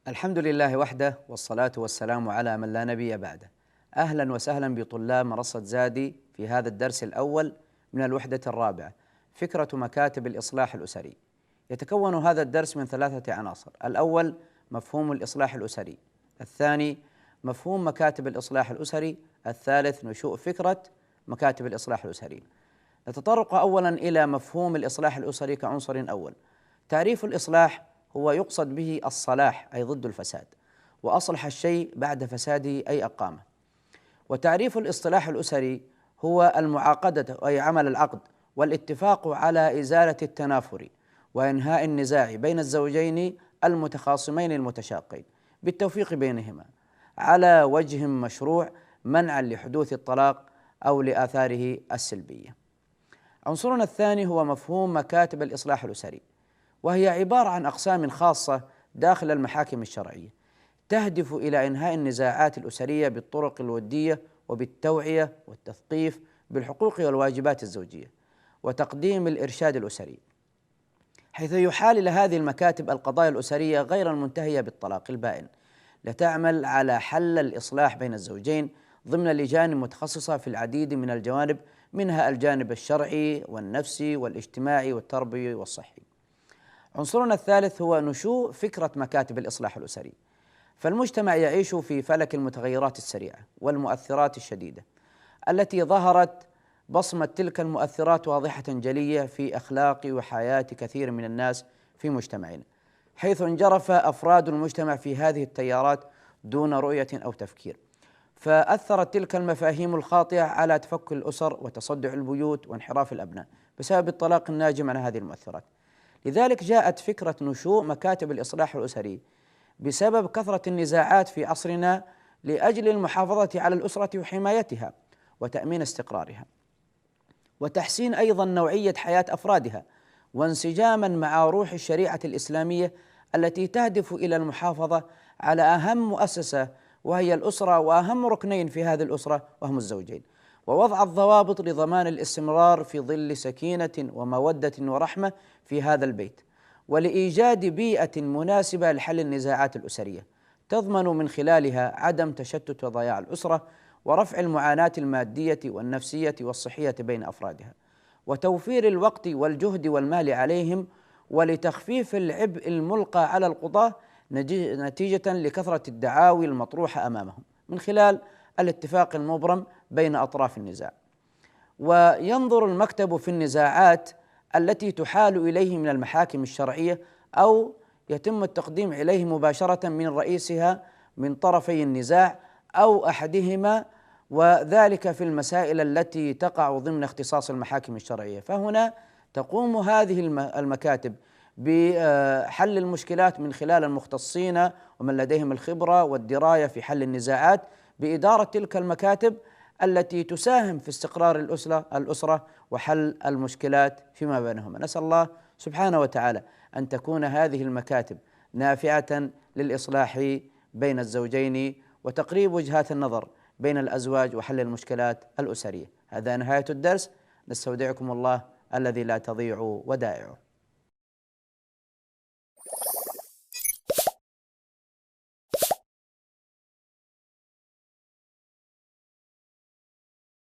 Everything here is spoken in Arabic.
الحمد لله وحده، والصلاة والسلام على من لا نبي بعده. أهلا وسهلا بطلاب منصة زادي في هذا الدرس الأول من الوحدة الرابعة، فكرة مكاتب الإصلاح الأسري. يتكون هذا الدرس من 3 عناصر: الأول مفهوم الإصلاح الأسري، الثاني مفهوم مكاتب الإصلاح الأسري، الثالث نشوء فكرة مكاتب الإصلاح الأسري. نتطرق أولا إلى مفهوم الإصلاح الأسري كعنصر أول. تعريف الإصلاح هو يقصد به الصلاح أي ضد الفساد، وأصلح الشيء بعد فساده أي أقامه. وتعريف الاصطلاح الأسري هو المعاقدة أي عمل العقد والاتفاق على إزالة التنافر وإنهاء النزاع بين الزوجين المتخاصمين المتشاقين بالتوفيق بينهما على وجه مشروع منعا لحدوث الطلاق أو لآثاره السلبية. عنصرنا الثاني هو مفهوم مكاتب الإصلاح الأسري، وهي عبارة عن أقسام خاصة داخل المحاكم الشرعية تهدف إلى إنهاء النزاعات الأسرية بالطرق الودية وبالتوعية والتثقيف بالحقوق والواجبات الزوجية وتقديم الإرشاد الأسري، حيث يحال إلى هذه المكاتب القضايا الأسرية غير المنتهية بالطلاق البائن لتعمل على حل الإصلاح بين الزوجين ضمن لجان متخصصة في العديد من الجوانب، منها الجانب الشرعي والنفسي والاجتماعي والتربوي والصحي. عنصرنا الثالث هو نشوء فكرة مكاتب الإصلاح الأسري. فالمجتمع يعيش في فلك المتغيرات السريعة والمؤثرات الشديدة التي ظهرت بصمة تلك المؤثرات واضحة جلية في أخلاق وحياة كثير من الناس في مجتمعنا، حيث انجرف أفراد المجتمع في هذه التيارات دون رؤية أو تفكير، فأثرت تلك المفاهيم الخاطئة على تفكك الأسر وتصدع البيوت وانحراف الأبناء بسبب الطلاق الناجم عن هذه المؤثرات. لذلك جاءت فكرة نشوء مكاتب الإصلاح الأسري بسبب كثرة النزاعات في عصرنا لأجل المحافظة على الأسرة وحمايتها وتأمين استقرارها، وتحسين أيضا نوعية حياة أفرادها، وانسجاما مع روح الشريعة الإسلامية التي تهدف إلى المحافظة على أهم مؤسسة وهي الأسرة، وأهم ركنين في هذه الأسرة وهم الزوجين، ووضع الضوابط لضمان الاستمرار في ظل سكينة ومودة ورحمة في هذا البيت، ولإيجاد بيئة مناسبة لحل النزاعات الأسرية تضمن من خلالها عدم تشتت وضياع الأسرة ورفع المعاناة المادية والنفسية والصحية بين أفرادها، وتوفير الوقت والجهد والمال عليهم، ولتخفيف العبء الملقى على القضاة نتيجة لكثرة الدعاوي المطروحة أمامهم من خلال الاتفاق المبرم بين أطراف النزاع. وينظر المكتب في النزاعات التي تحال إليه من المحاكم الشرعية أو يتم التقديم إليه مباشرة من رئيسها من طرفي النزاع أو أحدهما، وذلك في المسائل التي تقع ضمن اختصاص المحاكم الشرعية. فهنا تقوم هذه المكاتب بحل المشكلات من خلال المختصين ومن لديهم الخبرة والدراية في حل النزاعات بإدارة تلك المكاتب التي تساهم في استقرار الأسرة وحل المشكلات فيما بينهما. نسأل الله سبحانه وتعالى أن تكون هذه المكاتب نافعة للإصلاح بين الزوجين وتقريب وجهات النظر بين الأزواج وحل المشكلات الأسرية. هذا نهاية الدرس، نستودعكم الله الذي لا تضيع ودائعه.